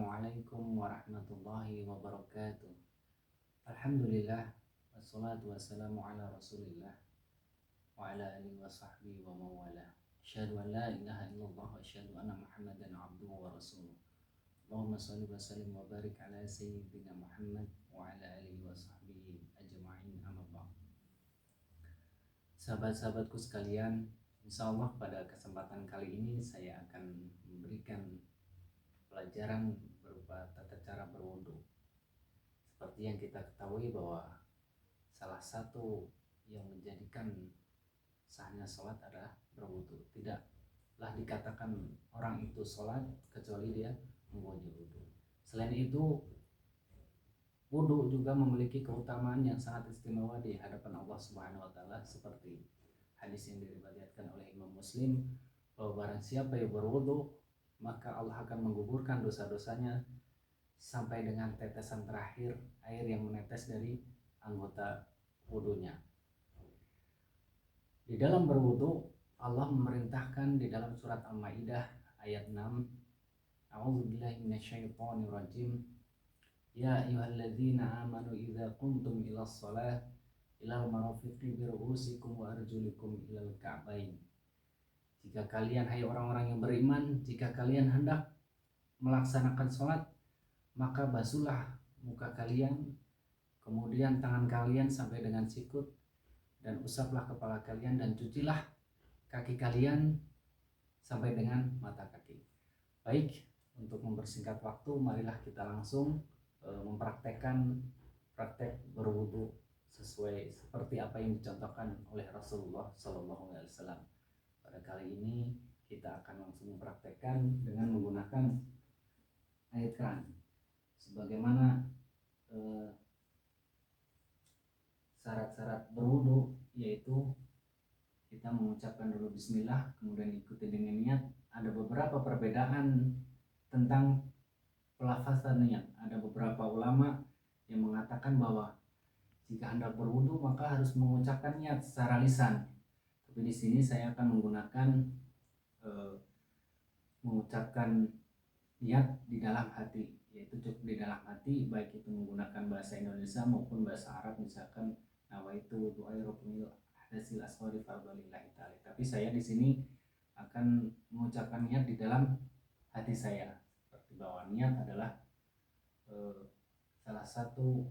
Assalamualaikum warahmatullahi wabarakatuh. Alhamdulillah, wassalatu wassalamu ala rasulillah wa ala alihi wa sahbihi wa mawala. Asyhadu an la ilaha illallah wa asyhadu anna Muhammadan abduhu wa rasuluh. Allahumma salli wa sallim wa barik ala sayyidina Muhammad wa ala alihi wa sahbihi ajma'in, amma ba'd. Sahabat-sahabatku sekalian, insyaallah pada kesempatan kali ini saya akan memberikan pelajaran berupa tata cara berwudu. Seperti yang kita ketahui bahwa salah satu yang menjadikan sahnya sholat adalah berwudu. Tidaklah dikatakan orang itu sholat kecuali dia mempunyai wudu. Selain itu, wudu juga memiliki keutamaan yang sangat istimewa di hadapan Allah Subhanahu wa taala, seperti hadis yang diriwayatkan oleh Imam Muslim bahwa barang siapa yang berwudu maka Allah akan menggugurkan dosa-dosanya sampai dengan tetesan terakhir air yang menetes dari anggota wudunya. Di dalam berwudu, Allah memerintahkan di dalam surat Al-Maidah ayat 6, A'udzubillahi minasyaitonirrajim. Ya ayyuhalladzina amanu idza qumtum ilas shalah ilal marafiqi bi ru'usikum wa arjulikum ilal ka'bain. Jika kalian, hai orang-orang yang beriman, jika kalian hendak melaksanakan sholat, maka basuhlah muka kalian, kemudian tangan kalian sampai dengan sikut, dan usaplah kepala kalian, dan cucilah kaki kalian sampai dengan mata kaki. Baik, untuk mempersingkat waktu, marilah kita langsung mempraktekkan praktek berwudu sesuai seperti apa yang dicontohkan oleh Rasulullah SAW. Pada kali ini kita akan langsung mempraktekkan dengan menggunakan air keran. Sebagaimana syarat-syarat berwudu, yaitu kita mengucapkan dulu bismillah, kemudian ikuti dengan niat. Ada beberapa perbedaan tentang pelafazan niat. Ada beberapa ulama yang mengatakan bahwa jika hendak berwudu maka harus mengucapkan niat secara lisan. Tapi di sini saya akan menggunakan mengucapkan niat di dalam hati, yaitu cukup di dalam hati, baik itu menggunakan bahasa Indonesia maupun bahasa Arab, misalkan nawaitu du'ai ruknil hadasil asghari fardhalillahi ta'ala. Tapi saya di sini akan mengucapkan niat di dalam hati saya, seperti bahwa niat adalah salah satu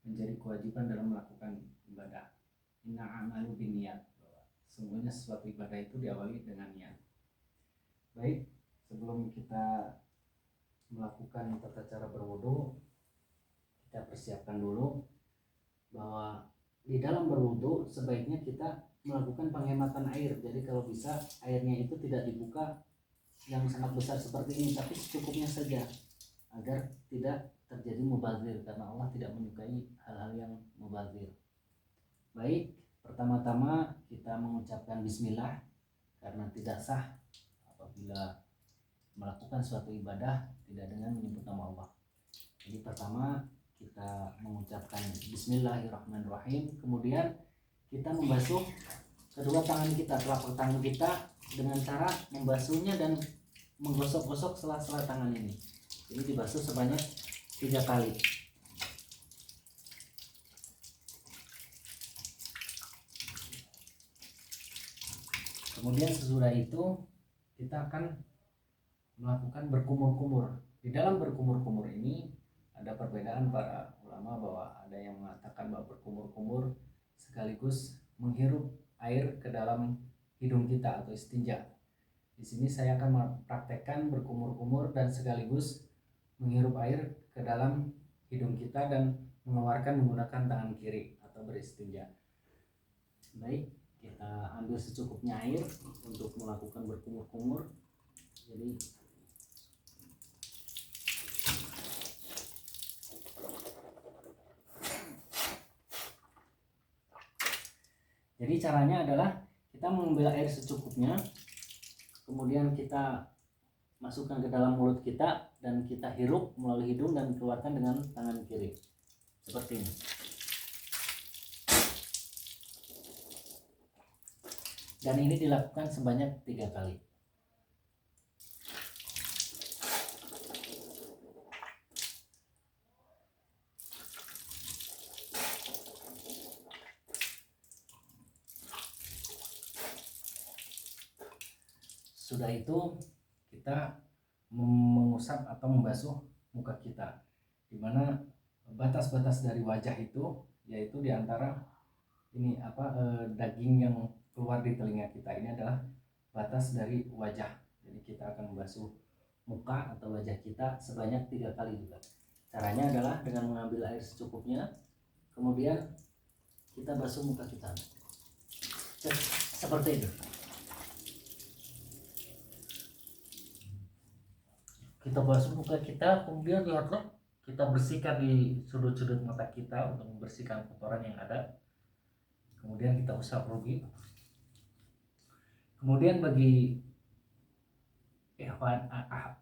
menjadi kewajiban dalam melakukan ibadah. Inna a'malu binniyat. Sungguhnya suatu ibadah itu diawali dengan niat. Baik, sebelum kita melakukan tata cara berwudu, kita persiapkan dulu bahwa di dalam berwudu sebaiknya kita melakukan penghematan air. Jadi kalau bisa airnya itu tidak dibuka yang sangat besar seperti ini, tapi secukupnya saja agar tidak terjadi mubazir, karena Allah tidak menyukai hal-hal yang mubazir. Baik, pertama-tama kita mengucapkan bismillah, karena tidak sah apabila melakukan suatu ibadah tidak dengan menyebut nama Allah. Jadi pertama kita mengucapkan bismillahirrahmanirrahim, kemudian kita membasuh kedua tangan kita, telapak tangan kita, dengan cara membasuhnya dan menggosok-gosok sela-sela tangan ini. Jadi dibasuh sebanyak 3 kali. Kemudian sesudah itu kita akan melakukan berkumur-kumur. Di dalam berkumur-kumur ini ada perbedaan para ulama, bahwa ada yang mengatakan bahwa berkumur-kumur sekaligus menghirup air ke dalam hidung kita atau istinja. Di sini saya akan mempraktekkan berkumur-kumur dan sekaligus menghirup air ke dalam hidung kita dan mengeluarkan menggunakan tangan kiri atau beristinja. Baik, kita ambil secukupnya air untuk melakukan berkumur-kumur. Jadi caranya adalah kita mengambil air secukupnya, kemudian kita masukkan ke dalam mulut kita dan kita hirup melalui hidung dan keluarkan dengan tangan kiri seperti ini. Dan ini dilakukan sebanyak 3 kali. Sudah itu kita mengusap atau membasuh muka kita, dimana batas-batas dari wajah itu yaitu diantara ini daging yang keluar di telinga kita, ini adalah batas dari wajah. Jadi kita akan membasuh muka atau wajah kita sebanyak 3 kali juga. Caranya adalah dengan mengambil air secukupnya, kemudian kita basuh muka kita seperti itu. Kita basuh muka kita, kemudian lihatlah kita bersihkan di sudut-sudut mata kita untuk membersihkan kotoran yang ada. Kemudian kita usap rugi. Kemudian bagi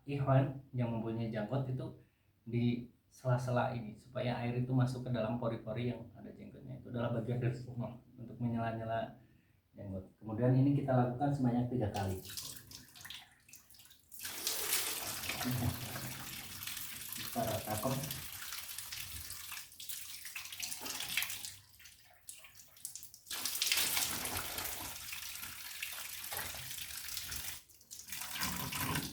ikhwan yang mempunyai janggot itu di sela-sela ini, supaya air itu masuk ke dalam pori-pori yang ada jenggotnya. Itu adalah bagian dari sunnah untuk menyela-nyela janggot. Kemudian ini kita lakukan sebanyak 3 kali. Kita ratakan.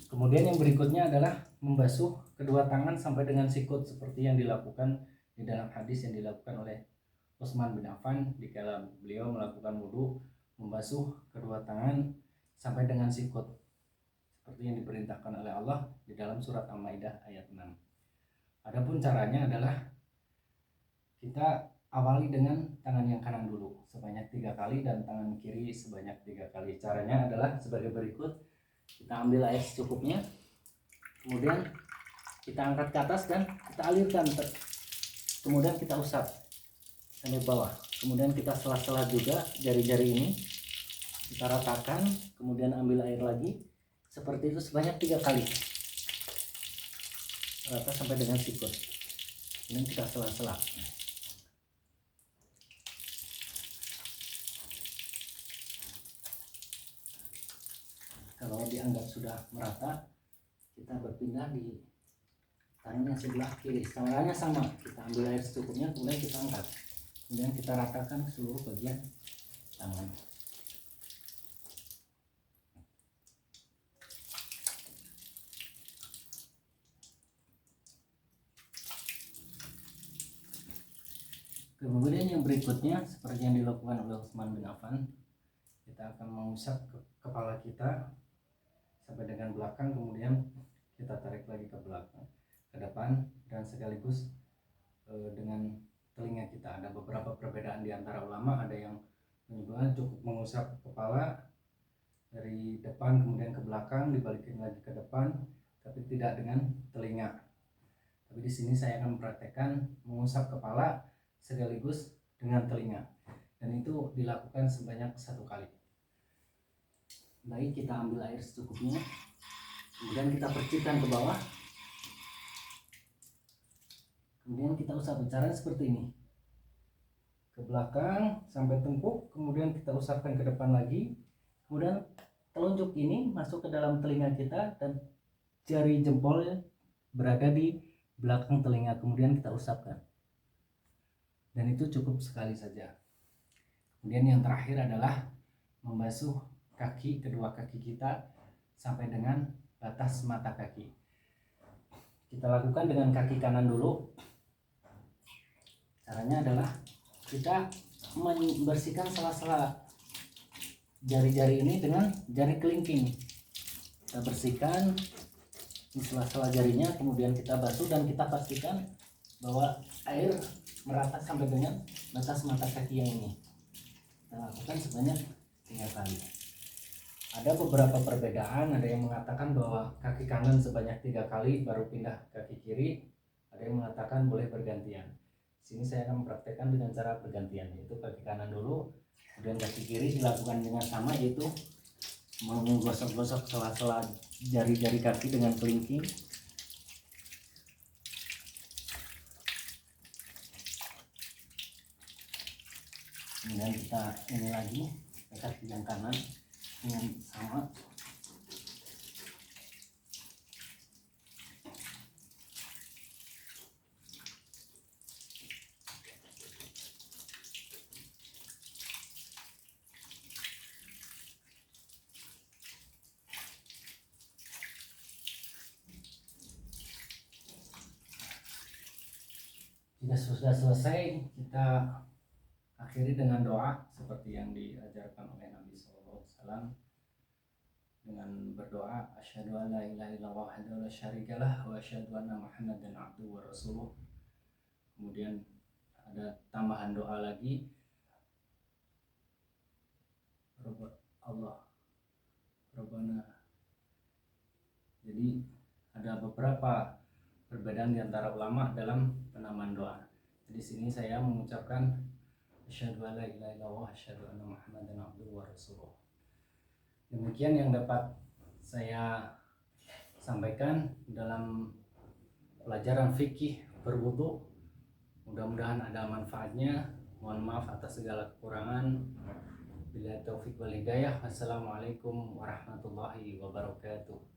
Kemudian yang berikutnya adalah membasuh kedua tangan sampai dengan sikut, seperti yang dilakukan di dalam hadis yang dilakukan oleh Utsman bin Affan dikala beliau melakukan wudhu, membasuh kedua tangan sampai dengan sikut, seperti yang diperintahkan oleh Allah di dalam surat Al-Maidah ayat 6. Adapun caranya adalah kita awali dengan tangan yang kanan dulu sebanyak 3 kali dan tangan kiri sebanyak 3 kali. Caranya adalah sebagai berikut. Kita ambil air secukupnya, kemudian kita angkat ke atas dan kita alirkan, kemudian kita usap sampai bawah. Kemudian kita sela-sela juga jari-jari ini, kita ratakan, kemudian ambil air lagi, seperti itu sebanyak 3 kali, rata sampai dengan sikut. Kemudian kita sela-sela. Kalau dianggap sudah merata, kita berpindah di tangan yang sebelah kiri. Caranya sama, kita ambil air secukupnya, kemudian kita angkat, kemudian kita ratakan seluruh bagian tangan. Kemudian yang berikutnya, seperti yang dilakukan oleh Utsman bin Affan, kita akan mengusap kepala kita sampai dengan belakang, kemudian kita tarik lagi ke belakang, ke depan, dan sekaligus dengan telinga kita. Ada beberapa perbedaan di antara ulama, ada yang menyebutkan cukup mengusap kepala dari depan kemudian ke belakang, dibalikin lagi ke depan, tapi tidak dengan telinga. Tapi di sini saya akan mempraktekkan mengusap kepala sekaligus dengan telinga, dan itu dilakukan sebanyak 1 kali. Baik, kita ambil air secukupnya, kemudian kita percikan ke bawah, kemudian kita usap. Caranya seperti ini, ke belakang sampai tengkuk, kemudian kita usapkan ke depan lagi, kemudian telunjuk ini masuk ke dalam telinga kita dan jari jempol berada di belakang telinga, kemudian kita usapkan, dan itu cukup sekali saja. Kemudian yang terakhir adalah membasuh kedua kaki kita sampai dengan batas mata kaki. Kita lakukan dengan kaki kanan dulu. Caranya adalah kita membersihkan sela-sela jari-jari ini dengan jari kelingking. Kita bersihkan di sela-sela jarinya, kemudian kita basuh dan kita pastikan bahwa air merata sampai dengan batas mata kaki yang ini. Kita lakukan sebanyak 3 kali. Ada beberapa perbedaan, ada yang mengatakan bahwa kaki kanan sebanyak 3 kali baru pindah kaki kiri, ada yang mengatakan boleh bergantian. Sini saya akan mempraktekkan dengan cara bergantian, yaitu kaki kanan dulu, kemudian kaki kiri dilakukan dengan sama, yaitu menggosok-gosok sela-sela jari-jari kaki dengan kelingking. Kemudian kita ini lagi kaki yang kanan dengan sama. Jika sudah selesai, kita akhiri dengan doa seperti yang diajarkan oleh Nabi SAW, dengan berdoa asyhadu an la ilaha illallah wahdahu la syarikalah wa asyhadu anna muhammadan abduhu wa rasuluh. Kemudian ada tambahan doa lagi, Allah Rabbana. Jadi ada beberapa perbedaan di antara ulama dalam penamaan doa. Di sini saya mengucapkan asyhadu an la ilaha illallah asyhadu anna muhammadan abduhu wa rasuluh. Demikian yang dapat saya sampaikan dalam pelajaran fikih berwudu. Mudah-mudahan ada manfaatnya. Mohon maaf atas segala kekurangan. Bila taufik wal hidayah. Wassalamualaikum warahmatullahi wabarakatuh.